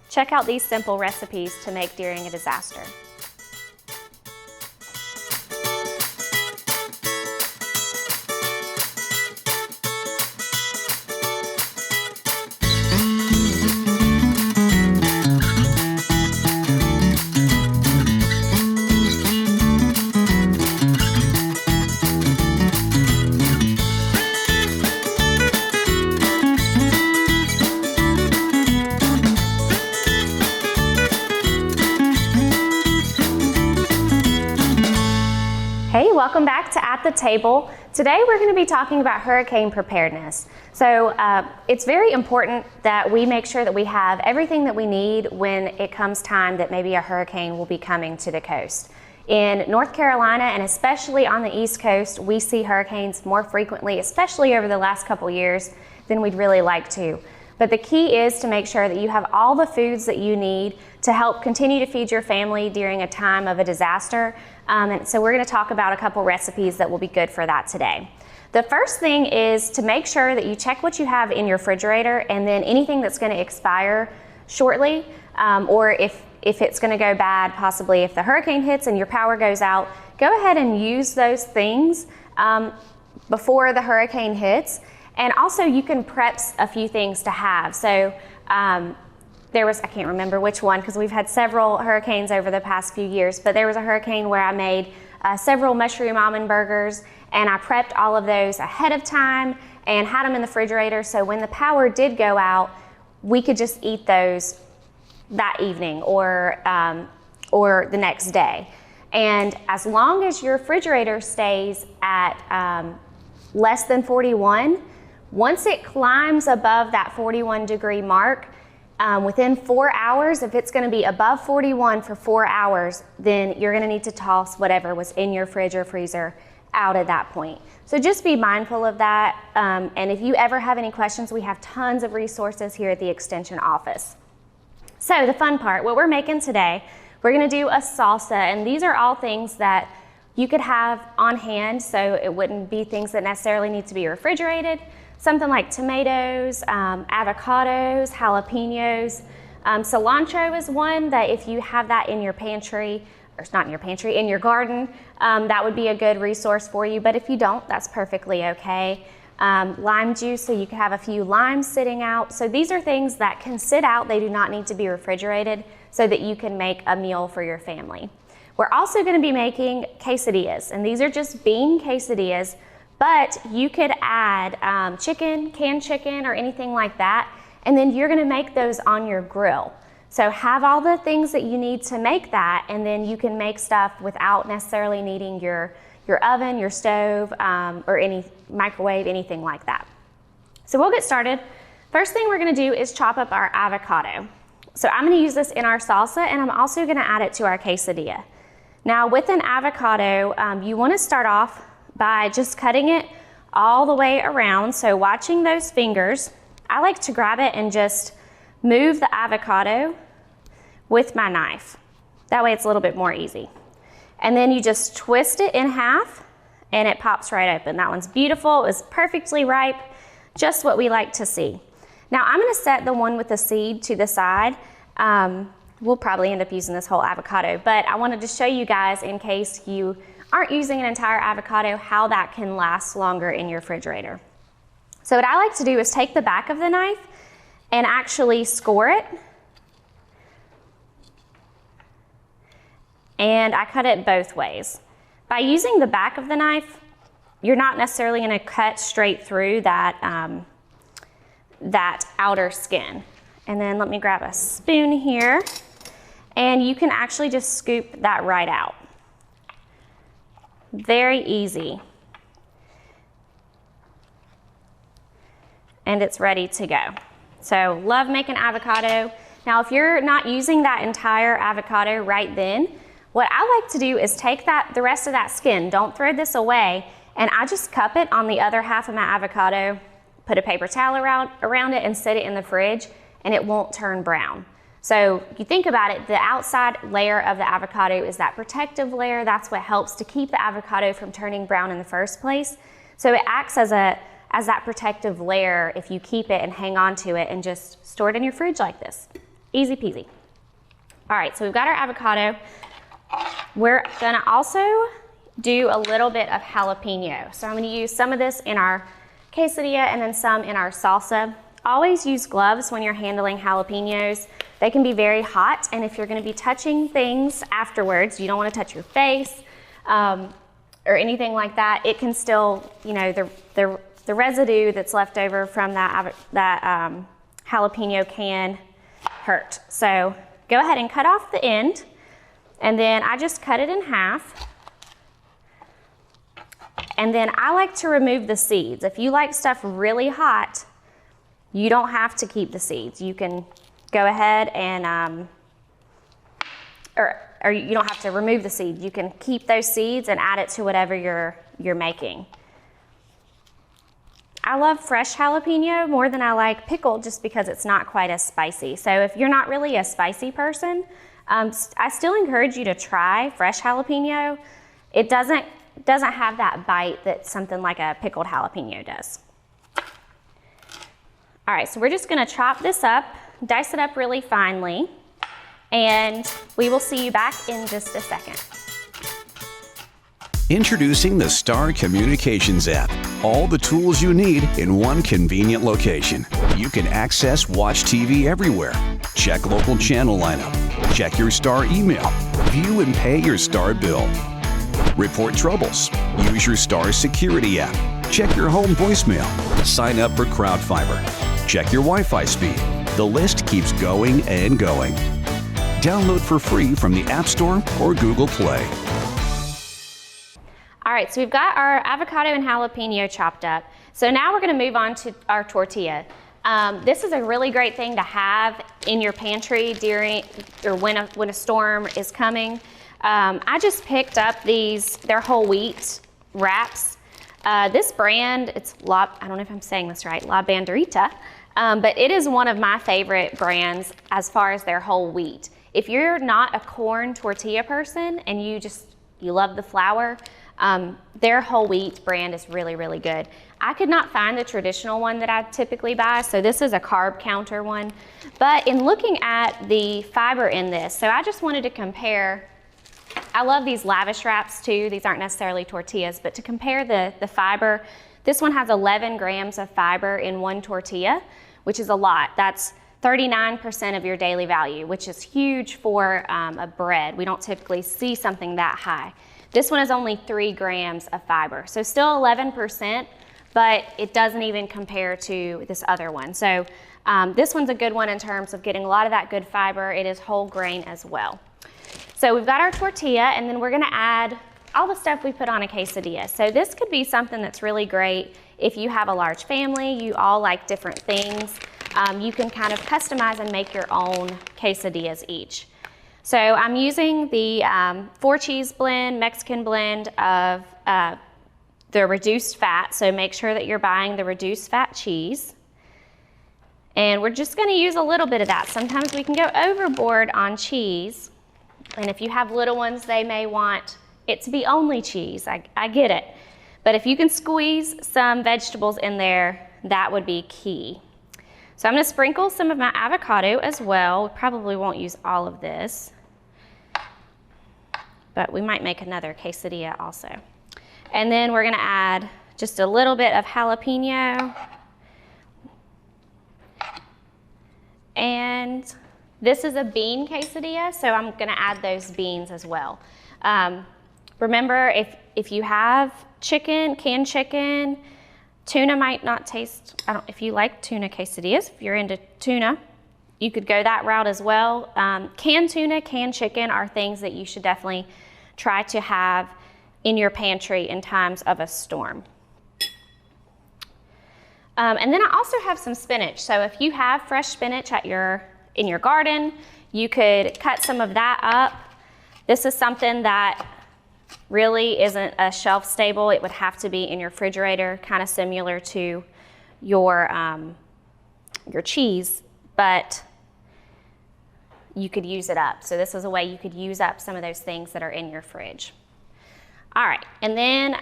Check out these simple recipes to make during a disaster. Hey, welcome back to At the Table. Today we're going to be talking about hurricane preparedness. So it's very important that we make sure that we have everything that we need when it comes time that maybe a hurricane will be coming to the coast. In North Carolina, and especially on the East Coast, we see hurricanes more frequently, especially over the last couple years, than we'd really like to. But the key is to make sure that you have all the foods that you need to help continue to feed your family during a time of a disaster. And so we're going to talk about a couple recipes that will be good for that today. The first thing is to make sure that you check what you have in your refrigerator, and then anything that's going to expire shortly, or if it's going to go bad, possibly if the hurricane hits and your power goes out, go ahead and use those things before the hurricane hits. And also you can prep a few things to have. So I can't remember which one because we've had several hurricanes over the past few years, but there was a hurricane where I made several mushroom almond burgers, and I prepped all of those ahead of time and had them in the refrigerator, so when the power did go out, we could just eat those that evening or the next day. And as long as your refrigerator stays at less than 41, once it climbs above that 41-degree mark, within 4 hours, if it's going to be above 41 for 4 hours, then you're going to need to toss whatever was in your fridge or freezer out at that point. So just be mindful of that. And if you ever have any questions, we have tons of resources here at the Extension office. So the fun part, what we're making today, we're going to do a salsa, and these are all things that you could have on hand, so it wouldn't be things that necessarily need to be refrigerated. Something like tomatoes, avocados, jalapenos. Cilantro is one that if you have that in your pantry, or not in your pantry, in your garden, that would be a good resource for you. But if you don't, that's perfectly okay. Lime juice, so you could have a few limes sitting out. So these are things that can sit out. They do not need to be refrigerated so that you can make a meal for your family. We're also going to be making quesadillas, and these are just bean quesadillas. But you could add chicken, canned chicken, or anything like that, and then you're gonna make those on your grill. So have all the things that you need to make that, and then you can make stuff without necessarily needing your oven, your stove, or any microwave, anything like that. So we'll get started. First thing we're gonna do is chop up our avocado. So I'm gonna use this in our salsa, and I'm also gonna add it to our quesadilla. Now with an avocado, you wanna start off by just cutting it all the way around. So watching those fingers, I like to grab it and just move the avocado with my knife. That way it's a little bit more easy. And then you just twist it in half and it pops right open. That one's beautiful, it was perfectly ripe, just what we like to see. Now I'm gonna set the one with the seed to the side. We'll probably end up using this whole avocado, but I wanted to show you guys, in case you aren't using an entire avocado, how that can last longer in your refrigerator. So what I like to do is take the back of the knife and actually score it. And I cut it both ways. By using the back of the knife, you're not necessarily going to cut straight through that, that outer skin. And then let me grab a spoon here, and you can actually just scoop that right out. Very easy. And it's ready to go. So love making avocado. Now if you're not using that entire avocado right then, what I like to do is take the rest of that skin, don't throw this away, and I just cup it on the other half of my avocado, put a paper towel around it and set it in the fridge, and it won't turn brown. So you think about it, the outside layer of the avocado is that protective layer. That's what helps to keep the avocado from turning brown in the first place. So it acts as that protective layer if you keep it and hang on to it and just store it in your fridge like this. Easy peasy. All right, so we've got our avocado. We're gonna also do a little bit of jalapeno. So I'm gonna use some of this in our quesadilla and then some in our salsa. Always use gloves when you're handling jalapenos. They can be very hot, and if you're gonna be touching things afterwards, you don't wanna touch your face or anything like that, it can still, you know, the residue that's left over from that jalapeno can hurt. So go ahead and cut off the end, and then I just cut it in half. And then I like to remove the seeds. If you like stuff really hot, you don't have to keep the seeds. You can go ahead and, or you don't have to remove the seeds. You can keep those seeds and add it to whatever you're making. I love fresh jalapeno more than I like pickled just because it's not quite as spicy. So if you're not really a spicy person, I still encourage you to try fresh jalapeno. It doesn't have that bite that something like a pickled jalapeno does. All right, so we're just gonna chop this up, dice it up really finely, and we will see you back in just a second. Introducing the Star Communications app. All the tools you need in one convenient location. You can access Watch TV everywhere, check local channel lineup, check your Star email, view and pay your Star bill, report troubles, use your Star security app, check your home voicemail, sign up for Crowd Fiber, check your Wi-Fi speed. The list keeps going and going. Download for free from the App Store or Google Play. All right, so we've got our avocado and jalapeno chopped up. So now we're gonna move on to our tortilla. This is a really great thing to have in your pantry during, or when a storm is coming. I just picked up they're whole wheat wraps. This brand, it's I don't know if I'm saying this right, La Banderita, but it is one of my favorite brands as far as their whole wheat. If you're not a corn tortilla person and you love the flour, their whole wheat brand is really, really good. I could not find the traditional one that I typically buy, so this is a carb counter one. But in looking at the fiber in this, so I just wanted to compare. I love these lavish wraps too. These aren't necessarily tortillas, but to compare the fiber, this one has 11 grams of fiber in one tortilla, which is a lot. That's 39% of your daily value, which is huge for a bread. We don't typically see something that high. This one is only 3 grams of fiber, so still 11%, but it doesn't even compare to this other one. So this one's a good one in terms of getting a lot of that good fiber. It is whole grain as well. So we've got our tortilla, and then we're gonna add all the stuff we put on a quesadilla. So this could be something that's really great if you have a large family, you all like different things. You can kind of customize and make your own quesadillas each. So I'm using the 4-cheese blend, Mexican blend of the reduced fat. So make sure that you're buying the reduced fat cheese. And we're just gonna use a little bit of that. Sometimes we can go overboard on cheese. And if you have little ones, they may want it to be only cheese. I get it. But if you can squeeze some vegetables in there, that would be key. So I'm gonna sprinkle some of my avocado as well. We probably won't use all of this, but we might make another quesadilla also. And then we're gonna add just a little bit of jalapeno. And this is a bean quesadilla, so I'm gonna add those beans as well. Remember, if you have chicken, canned chicken, tuna might not taste, if you like tuna quesadillas, if you're into tuna, you could go that route as well. Canned tuna, canned chicken are things that you should definitely try to have in your pantry in times of a storm. And then I also have some spinach. So if you have fresh spinach in your garden, you could cut some of that up. This is something that really isn't a shelf stable. It would have to be in your refrigerator, kind of similar to your cheese, but you could use it up. So this is a way you could use up some of those things that are in your fridge. All right, and then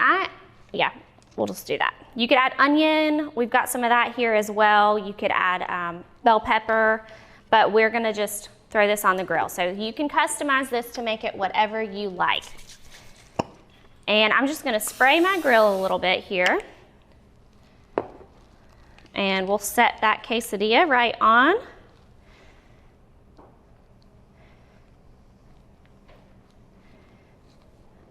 we'll just do that. You could add onion. We've got some of that here as well. You could add bell pepper, but we're gonna just throw this on the grill. So you can customize this to make it whatever you like. And I'm just gonna spray my grill a little bit here. And we'll set that quesadilla right on.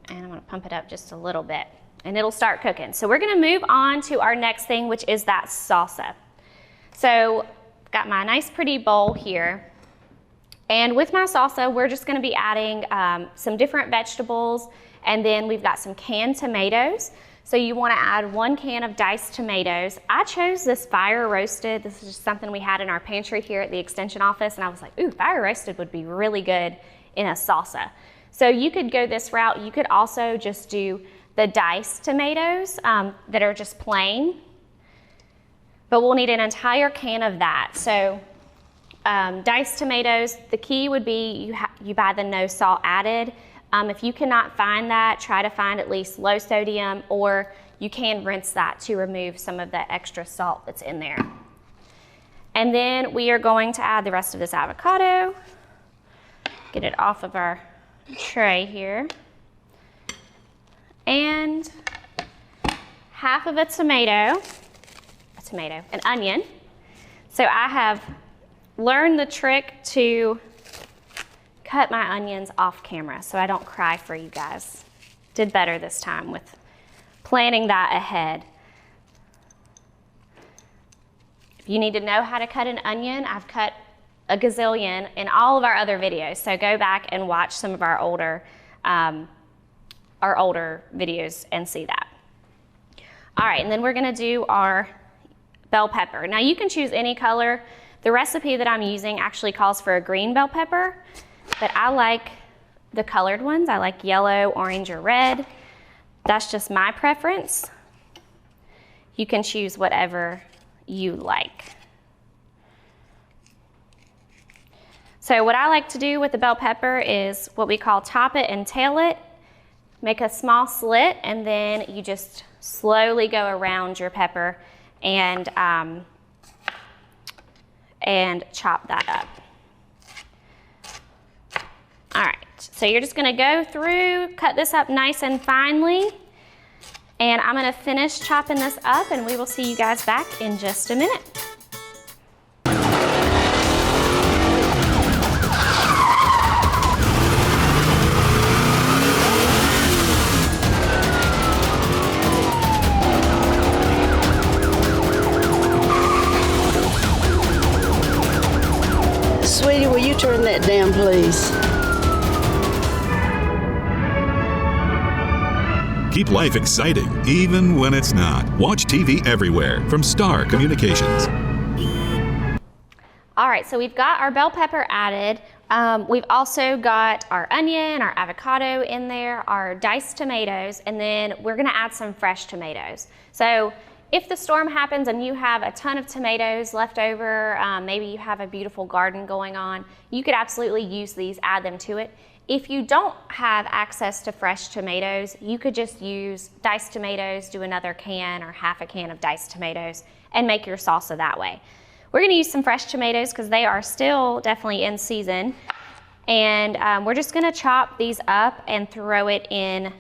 And I'm gonna pump it up just a little bit and it'll start cooking. So we're gonna move on to our next thing, which is that salsa. So got my nice pretty bowl here. And with my salsa, we're just gonna be adding some different vegetables, and then we've got some canned tomatoes. So you wanna add 1 can of diced tomatoes. I chose this fire roasted. This is just something we had in our pantry here at the extension office, and I was like, ooh, fire roasted would be really good in a salsa. So you could go this route. You could also just do the diced tomatoes that are just plain, but we'll need an entire can of that. So diced tomatoes, the key would be you buy the no salt added. If you cannot find that, try to find at least low sodium, or you can rinse that to remove some of the extra salt that's in there. And then we are going to add the rest of this avocado. Get it off of our tray here. And half of an onion. So I have learned the trick to cut my onions off camera so I don't cry for you guys. Did better this time with planning that ahead. If you need to know how to cut an onion, I've cut a gazillion in all of our other videos. So go back and watch some of our older videos and see that. All right, and then we're gonna do our bell pepper. Now you can choose any color. The recipe that I'm using actually calls for a green bell pepper, but I like the colored ones. I like yellow, orange, or red. That's just my preference. You can choose whatever you like. So what I like to do with the bell pepper is what we call top it and tail it. Make a small slit, and then you just slowly go around your pepper and chop that up. All right, so you're just gonna go through, cut this up nice and finely, and I'm gonna finish chopping this up, and we will see you guys back in just a minute. Sweetie, will you turn that down, please? Keep life exciting, even when it's not. Watch TV everywhere from Star Communications. All right, so we've got our bell pepper added. We've also got our onion, our avocado in there, our diced tomatoes, and then we're gonna add some fresh tomatoes. So if the storm happens and you have a ton of tomatoes left over, maybe you have a beautiful garden going on, you could absolutely use these, add them to it. If you don't have access to fresh tomatoes, you could just use diced tomatoes, do another can or half a can of diced tomatoes, and make your salsa that way. We're gonna use some fresh tomatoes because they are still definitely in season. And we're just gonna chop these up and throw it in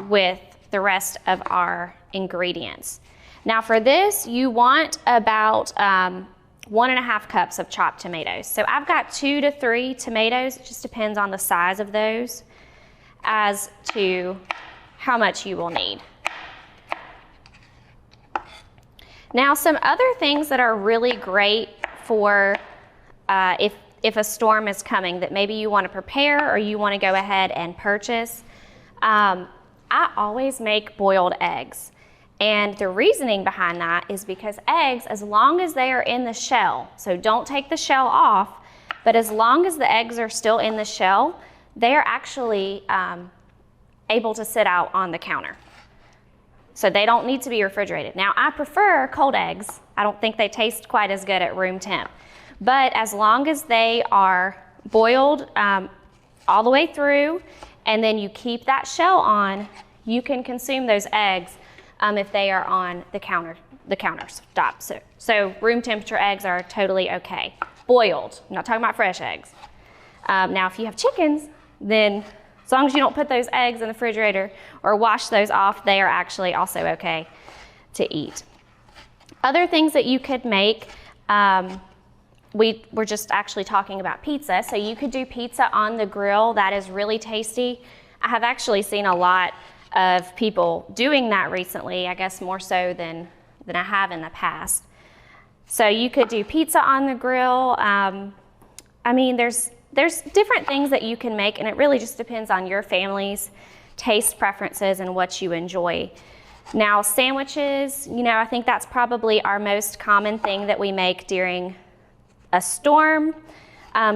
with the rest of our ingredients. Now for this, you want about 1.5 cups of chopped tomatoes. So I've got 2 to 3 tomatoes. It just depends on the size of those as to how much you will need. Now some other things that are really great for if a storm is coming that maybe you want to prepare or you want to go ahead and purchase. I always make boiled eggs. And the reasoning behind that is because eggs, as long as they are in the shell, so don't take the shell off, but as long as the eggs are still in the shell, they are actually able to sit out on the counter. So they don't need to be refrigerated. Now I prefer cold eggs. I don't think they taste quite as good at room temp. But as long as they are boiled all the way through, and then you keep that shell on, you can consume those eggs if they are on the countertop. So room temperature eggs are totally okay. boiled. I'm not talking about fresh eggs. Now, if you have chickens, then as long as you don't put those eggs in the refrigerator or wash those off, they are actually also okay to eat. Other things that you could make, we were just actually talking about pizza. So you could do pizza on the grill. That is really tasty. I have actually seen a lot of people doing that recently, I guess more so than I have in the past. So you could do pizza on the grill. I mean, there's different things that you can make, and it really just depends on your family's taste preferences and what you enjoy. Now, sandwiches, you know, I think that's probably our most common thing that we make during a storm.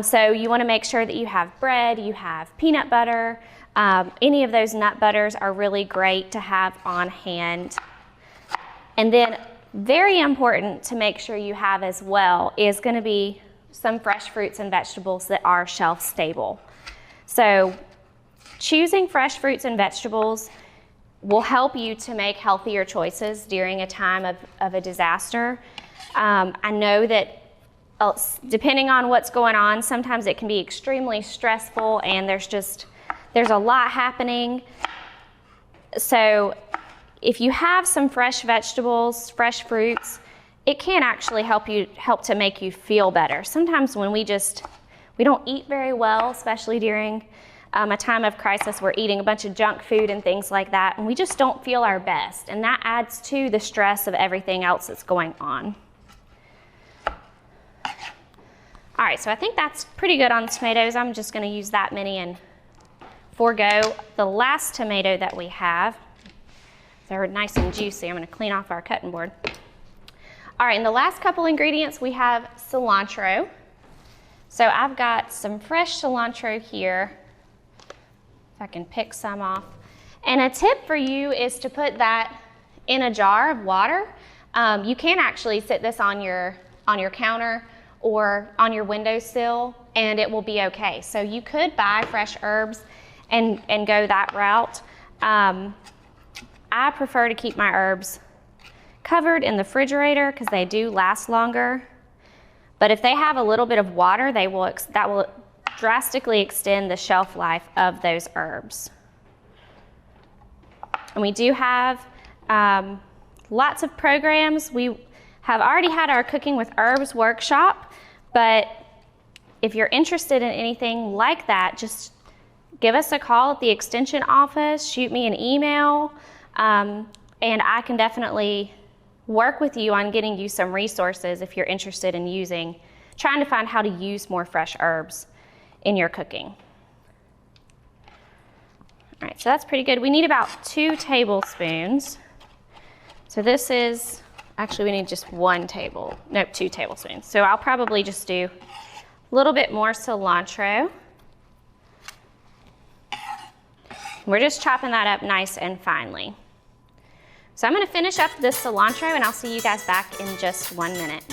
So you want to make sure that you have bread, you have peanut butter. Any of those nut butters are really great to have on hand. And then very important to make sure you have as well is going to be some fresh fruits and vegetables that are shelf stable. So choosing fresh fruits and vegetables will help you to make healthier choices during a time of a disaster. I know that depending on what's going on, sometimes it can be extremely stressful and there's a lot happening. So if you have some fresh vegetables, fresh fruits, it can actually help to make you feel better. Sometimes when we don't eat very well, especially during a time of crisis, we're eating a bunch of junk food and things like that, and we just don't feel our best, and that adds to the stress of everything else that's going on. All right, so I think that's pretty good on the tomatoes. I'm just gonna use that many and forego the last tomato that we have. They're nice and juicy. I'm gonna clean off our cutting board. All right, and the last couple ingredients, we have cilantro. So I've got some fresh cilantro here. If I can pick some off. And a tip for you is to put that in a jar of water. You can actually sit this on your counter or on your windowsill, and it will be okay. So you could buy fresh herbs and go that route. I prefer to keep my herbs covered in the refrigerator because they do last longer. But if they have a little bit of water, that will drastically extend the shelf life of those herbs. And we do have lots of programs. We have already had our Cooking with Herbs workshop, but if you're interested in anything like that, just give us a call at the extension office, shoot me an email, and I can definitely work with you on getting you some resources if you're interested in trying to find how to use more fresh herbs in your cooking. All right, so that's pretty good. We need about 2 tablespoons. So this is, actually we need just 2 tablespoons. So I'll probably just do a little bit more cilantro. We're just chopping that up nice and finely. So I'm gonna finish up this cilantro and I'll see you guys back in just 1 minute.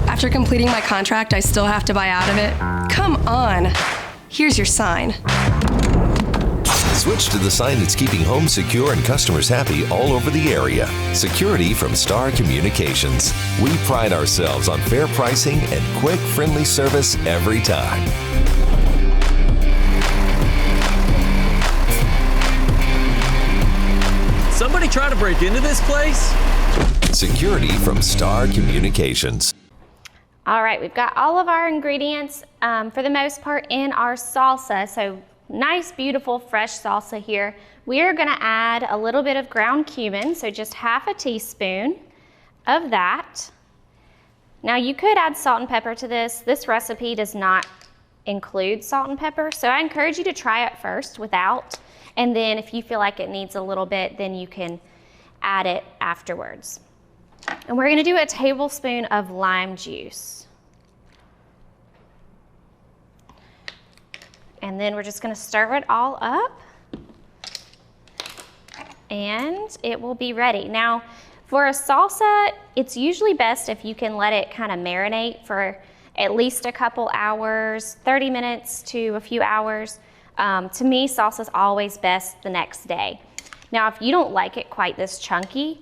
After completing my contract, I still have to buy out of it? Come on. Here's your sign. Switch to the sign that's keeping home secure and customers happy all over the area. Security from Star Communications. We pride ourselves on fair pricing and quick, friendly service every time. Somebody trying to break into this place? Security from Star Communications. All right, we've got all of our ingredients, for the most part, in our salsa. So nice, beautiful, fresh salsa here. We are gonna add a little bit of ground cumin, so just half a teaspoon of that. Now you could add salt and pepper to this. This recipe does not include salt and pepper, so I encourage you to try it first without, and then if you feel like it needs a little bit, then you can add it afterwards. And we're gonna do a tablespoon of lime juice. And then we're just gonna stir it all up and it will be ready. Now, for a salsa, it's usually best if you can let it kind of marinate for at least a couple hours, 30 minutes to a few hours. To me, salsa is always best the next day. Now, if you don't like it quite this chunky,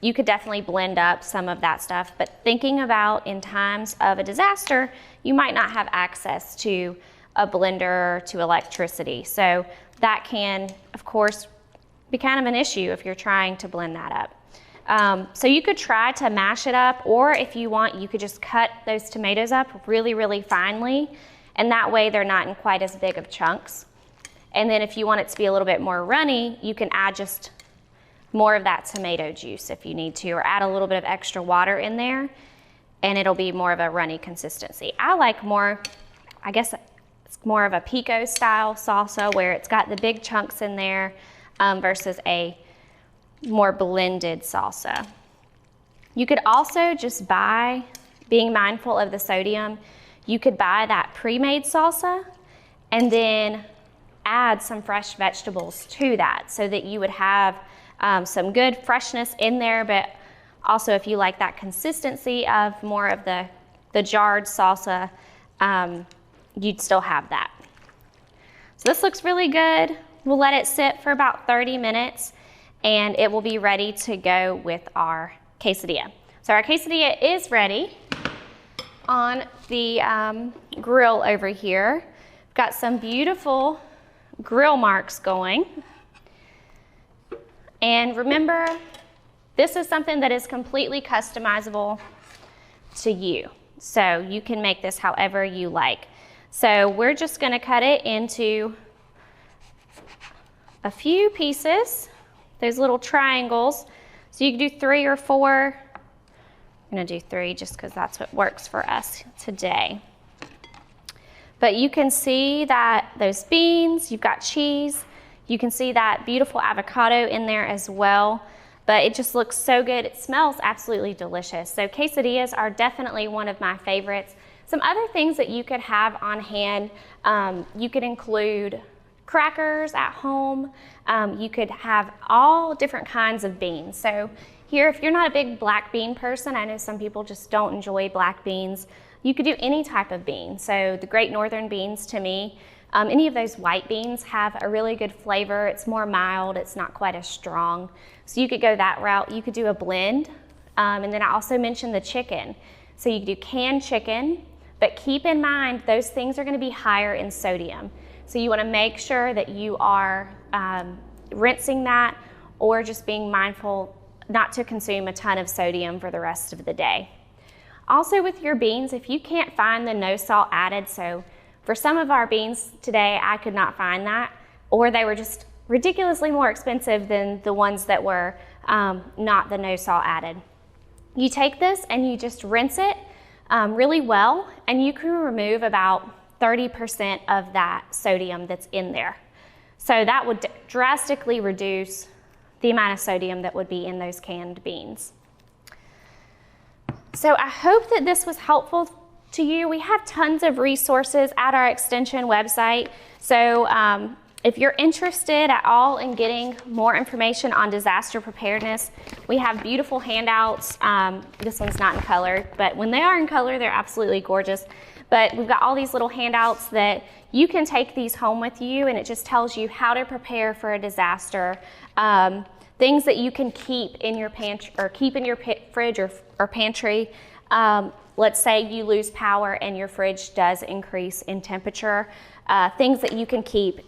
you could definitely blend up some of that stuff, but thinking about in times of a disaster, you might not have access to a blender, to electricity. So that can, of course, be kind of an issue if you're trying to blend that up. So you could try to mash it up, or if you want, you could just cut those tomatoes up really, really finely, and that way they're not in quite as big of chunks. And then if you want it to be a little bit more runny, you can add just more of that tomato juice if you need to, or add a little bit of extra water in there, and it'll be more of a runny consistency. I like more, I guess it's more of a pico style salsa where it's got the big chunks in there versus a more blended salsa. You could also just buy, being mindful of the sodium, you could buy that pre-made salsa and then add some fresh vegetables to that so that you would have some good freshness in there, but also if you like that consistency of more of the jarred salsa, you'd still have that. So this looks really good. We'll let it sit for about 30 minutes and it will be ready to go with our quesadilla. So our quesadilla is ready on the grill over here. We've got some beautiful grill marks going. And remember, this is something that is completely customizable to you. So you can make this however you like. So we're just gonna cut it into a few pieces, those little triangles. So you can do 3 or 4. I'm gonna do 3 just because that's what works for us today. But you can see that those beans, you've got cheese, you can see that beautiful avocado in there as well, but it just looks so good. It smells absolutely delicious. So quesadillas are definitely one of my favorites. Some other things that you could have on hand, you could include crackers at home. You could have all different kinds of beans. So here, if you're not a big black bean person, I know some people just don't enjoy black beans, you could do any type of bean. So the Great Northern beans, to me, any of those white beans have a really good flavor. It's more mild, it's not quite as strong. So you could go that route. You could do a blend. And then I also mentioned the chicken. So you could do canned chicken, but keep in mind those things are gonna be higher in sodium. So you wanna make sure that you are rinsing that or just being mindful not to consume a ton of sodium for the rest of the day. Also with your beans, if you can't find the no salt added, so for some of our beans today, I could not find that, or they were just ridiculously more expensive than the ones that were not the no salt added. You take this and you just rinse it really well, and you can remove about 30% of that sodium that's in there. So that would drastically reduce the amount of sodium that would be in those canned beans. So I hope that this was helpful to you. We have tons of resources at our extension website. So if you're interested at all in getting more information on disaster preparedness, we have beautiful handouts. This one's not in color, but when they are in color, they're absolutely gorgeous. But we've got all these little handouts that you can take these home with you, and it just tells you how to prepare for a disaster, things that you can keep in your pantry or keep in your fridge or pantry. Let's say you lose power and your fridge does increase in temperature, things that you can keep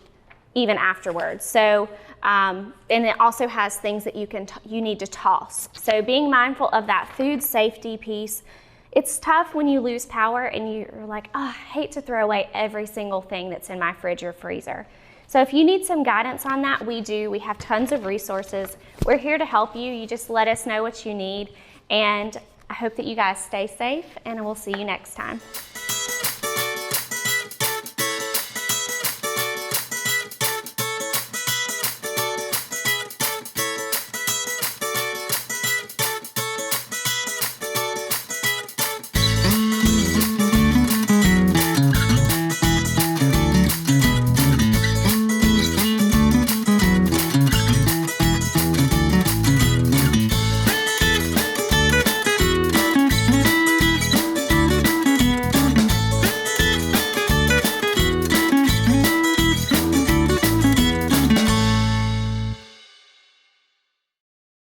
even afterwards. So, and it also has things that you need to toss. So being mindful of that food safety piece. It's tough when you lose power and you're like, oh, I hate to throw away every single thing that's in my fridge or freezer. So if you need some guidance on that, we do. We have tons of resources. We're here to help you. You just let us know what you need. And I hope that you guys stay safe, and we'll see you next time.